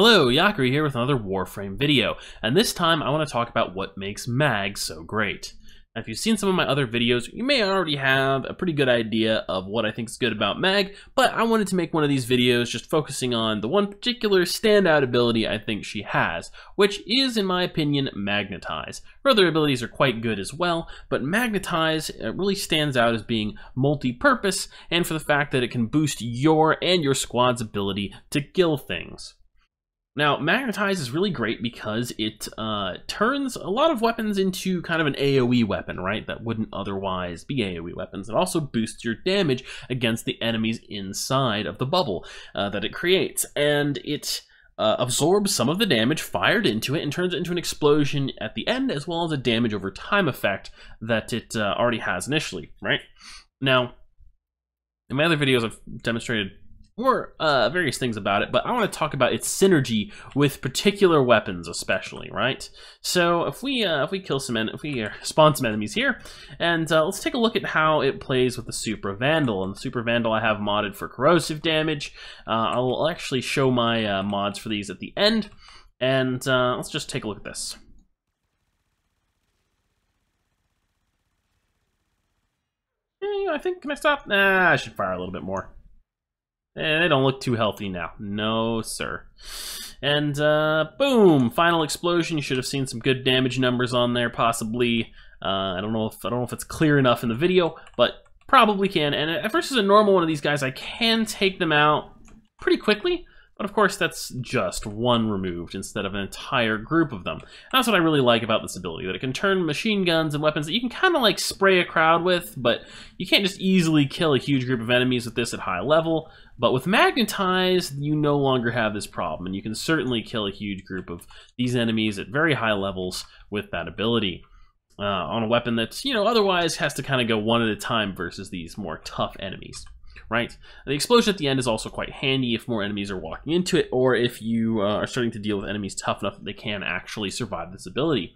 Hello, Yakari here with another Warframe video, and this time I want to talk about what makes mag so great. Now, if you've seen some of my other videos, you may already have a pretty good idea of what I think is good about mag, but I wanted to make one of these videos just focusing on the one particular standout ability I think she has, which is, in my opinion, Magnetize. Her other abilities are quite good as well, but Magnetize really stands out as being multi-purpose, and for the fact that it can boost your and your squad's ability to kill things. Now, Magnetize is really great because it turns a lot of weapons into kind of an AoE weapon, right? That wouldn't otherwise be AoE weapons. It also boosts your damage against the enemies inside of the bubble that it creates. And it absorbs some of the damage fired into it and turns it into an explosion at the end, as well as a damage over time effect that it already has initially, right? Now, in my other videos, I've demonstrated more various things about it, but I want to talk about its synergy with particular weapons, especially, right? So if we spawn some enemies here, and let's take a look at how it plays with the Super Vandal. And the Super Vandal I have modded for corrosive damage. I'll actually show my mods for these at the end, and let's just take a look at this. I think, can I stop? Nah, I should fire a little bit more. They don't look too healthy now. No, sir. And boom! Final explosion. You should have seen some good damage numbers on there, possibly. I don't know if it's clear enough in the video, but probably can. And versus a normal one of these guys, I can take them out pretty quickly. But of course, that's just one removed instead of an entire group of them. And that's what I really like about this ability, that it can turn machine guns and weapons that you can kind of like spray a crowd with, but you can't just easily kill a huge group of enemies with this at high level. But with Magnetize, you no longer have this problem, and you can certainly kill a huge group of these enemies at very high levels with that ability. On a weapon that's, otherwise has to kind of go one at a time versus these more tough enemies. Right? The explosion at the end is also quite handy if more enemies are walking into it, or if you are starting to deal with enemies tough enough that they can actually survive this ability.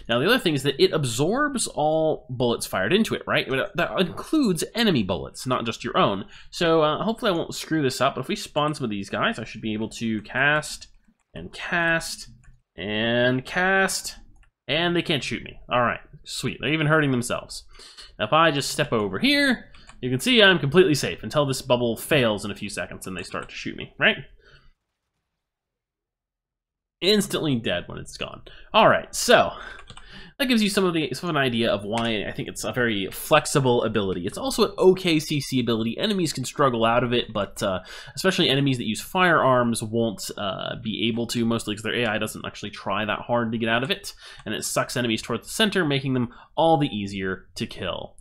Now, the other thing is that it absorbs all bullets fired into it, right? That includes enemy bullets, not just your own. So hopefully I won't screw this up, but if we spawn some of these guys, I should be able to cast, and cast, and cast, and they can't shoot me. All right, sweet. They're even hurting themselves. Now, if I just step over here, you can see I'm completely safe until this bubble fails in a few seconds and they start to shoot me, right? Instantly dead when it's gone. All right, so that gives you some of an idea of why I think it's a very flexible ability. It's also an okay CC ability. Enemies can struggle out of it, but especially enemies that use firearms won't be able to, mostly because their AI doesn't actually try that hard to get out of it, and it sucks enemies towards the center, making them all the easier to kill.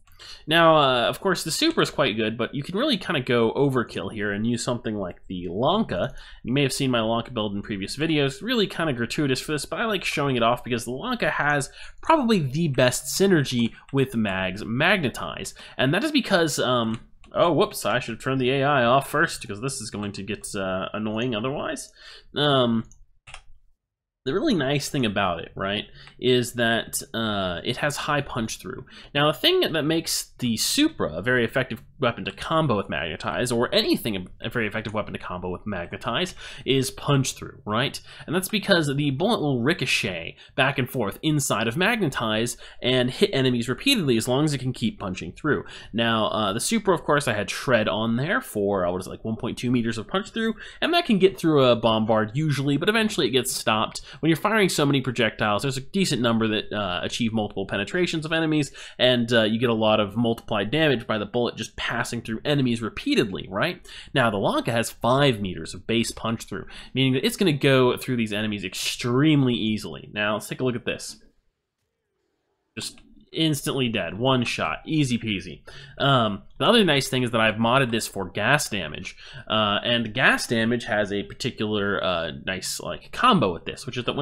Now, of course, the super is quite good, but you can really kind of go overkill here and use something like the Lanka. You may have seen my Lanka build in previous videos. Really kind of gratuitous for this, but I like showing it off because the Lanka has probably the best synergy with Mag's Magnetize. And that is because, oh, whoops, I should have turned the AI off first because this is going to get annoying otherwise. The really nice thing about it, right, is that it has high punch through. Now, the thing that makes the Supra a very effective weapon to combo with Magnetize, or anything a very effective weapon to combo with Magnetize, is punch through, right? And that's because the bullet will ricochet back and forth inside of Magnetize and hit enemies repeatedly as long as it can keep punching through. Now, the Supra, of course, I had Shred on there for, what is it, like 1.2 meters of punch through, and that can get through a bombard usually, but eventually it gets stopped. When you're firing so many projectiles, there's a decent number that achieve multiple penetrations of enemies, and you get a lot of multiplied damage by the bullet just passing through enemies repeatedly, right? Now, the Lanka has 5 meters of base punch through, meaning that it's going to go through these enemies extremely easily. Now, let's take a look at this. Just instantly dead, one shot, easy peasy. The other nice thing is that I've modded this for gas damage, and gas damage has a particular nice combo with this, which is that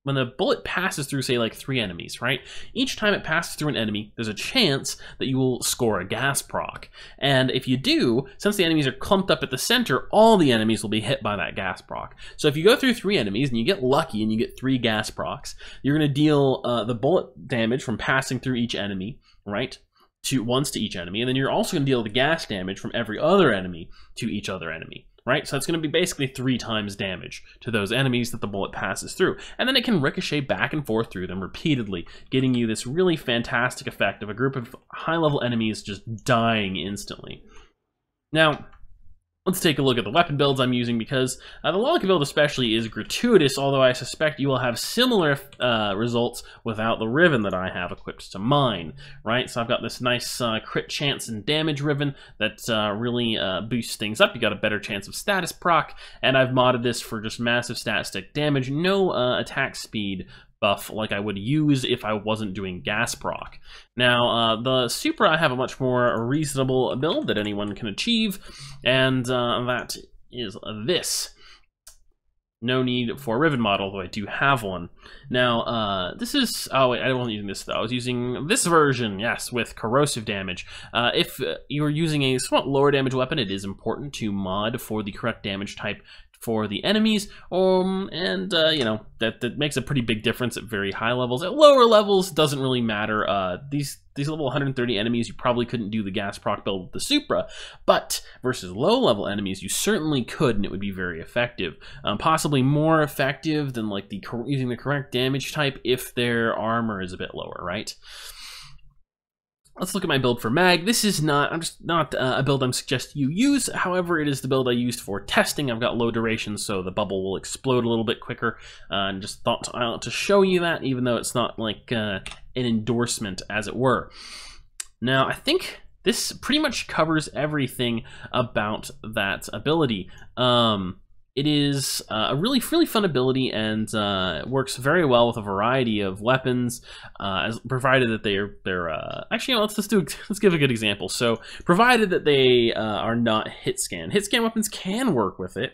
when the bullet passes through, say, like 3 enemies, right? Each time it passes through an enemy, there's a chance that you will score a gas proc. And if you do, since the enemies are clumped up at the center, all the enemies will be hit by that gas proc. So if you go through 3 enemies and you get lucky and you get 3 gas procs, you're going to deal the bullet damage from passing through each enemy, right? Once to each enemy, and then you're also going to deal the gas damage from every other enemy to each other enemy. right? So it's going to be basically 3 times damage to those enemies that the bullet passes through. And then it can ricochet back and forth through them repeatedly, getting you this really fantastic effect of a group of high-level enemies just dying instantly. Now, let's take a look at the weapon builds I'm using, because the Lolica build especially is gratuitous, although I suspect you will have similar results without the Riven that I have equipped to mine, right? So I've got this nice crit chance and damage Riven that really boosts things up. You got a better chance of status proc, and I've modded this for just massive stat stick damage, no attack speed buff like I would use if I wasn't doing gas proc. Now, the Supra, I have a much more reasonable build that anyone can achieve, and that is this. No need for a Riven mod, although I do have one. Now, this is... Oh, wait, I wasn't using this, though. I was using this version, yes, with corrosive damage. If you're using a somewhat lower damage weapon, it is important to mod for the correct damage type for the enemies, and you know, that makes a pretty big difference at very high levels. At lower levels, doesn't really matter. These level 130 enemies, you probably couldn't do the gas proc build with the Supra, but versus low level enemies, you certainly could, and it would be very effective. Possibly more effective than like using the correct damage type if their armor is a bit lower, right? Let's look at my build for mag. This is not a build I'm suggesting you use. However, it is the build I used for testing. I've got low duration, so the bubble will explode a little bit quicker. And just thought to show you that, even though it's not like an endorsement, as it were. Now, I think this pretty much covers everything about that ability. It is a really fun ability, and works very well with a variety of weapons, provided that they're actually, let's give a good example. So, provided that they are not hit scan. Hit scan weapons can work with it,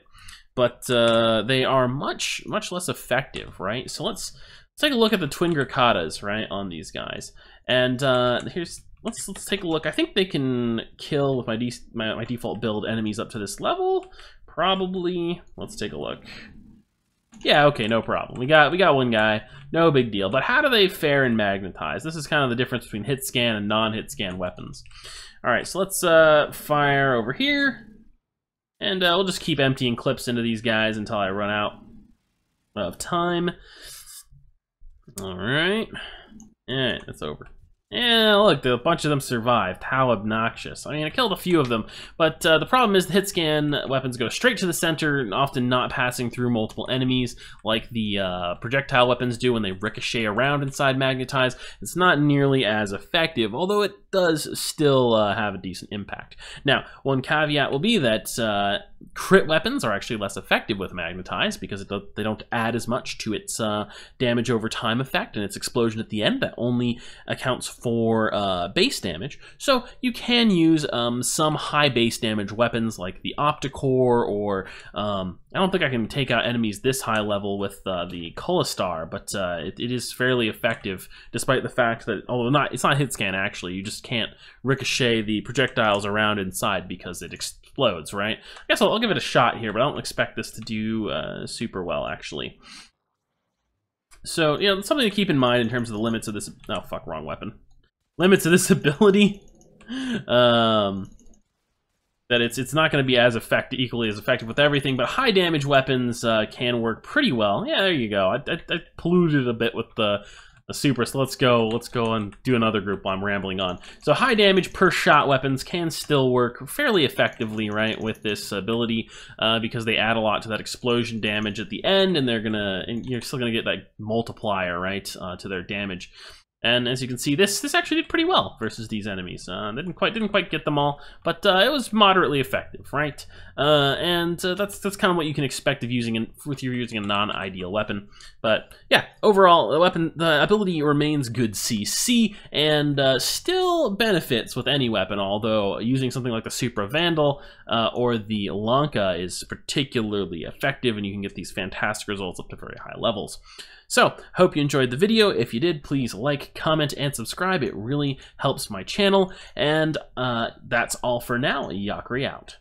but they are much less effective, right? So let's take a look at the twin Grakatas, right, on these guys, and let's take a look. I think they can kill with my default build enemies up to this level. Probably. Let's take a look. Yeah, okay, no problem. We got one guy, no big deal. But how do they fare in magnetize? This is kind of the difference between hit scan and non-hit scan weapons. All right, so let's fire over here, and we'll just keep emptying clips into these guys until I run out of time. All right, that's over. Yeah, look, a bunch of them survived. How obnoxious. I mean, I killed a few of them, but the problem is the hit scan weapons go straight to the center, often not passing through multiple enemies like the projectile weapons do when they ricochet around inside magnetize. It's not nearly as effective, although it does still have a decent impact. Now, one caveat will be that crit weapons are actually less effective with magnetize because they don't add as much to its damage over time effect and its explosion at the end. That only accounts for base damage. So you can use some high base damage weapons like the Opticore, or I don't think I can take out enemies this high level with the Colastar, but it is fairly effective, despite the fact that, although it's not hit scan actually, you just can't ricochet the projectiles around inside because it explodes, right? I guess I'll give it a shot here, but I don't expect this to do super well, actually. So, you know, something to keep in mind in terms of the limits of this... Oh, fuck, wrong weapon. Limits of this ability. That it's not going to be as equally as effective with everything, but high damage weapons can work pretty well. Yeah, there you go. I polluted a bit with the Super, so let's go and do another group while I'm rambling on. So high damage per shot weapons can still work fairly effectively, right, with this ability, because they add a lot to that explosion damage at the end, and you're still gonna get that multiplier, right, to their damage. And as you can see, this actually did pretty well versus these enemies. Didn't quite get them all, but it was moderately effective, right? That's kind of what you can expect of using if you're using a non-ideal weapon. But yeah, overall, the ability remains good CC and still benefits with any weapon. Although using something like the Supra Vandal or the Lanka is particularly effective, and you can get these fantastic results up to very high levels. So, hope you enjoyed the video. If you did, please like, comment, and subscribe. It really helps my channel. And that's all for now. Yakri out.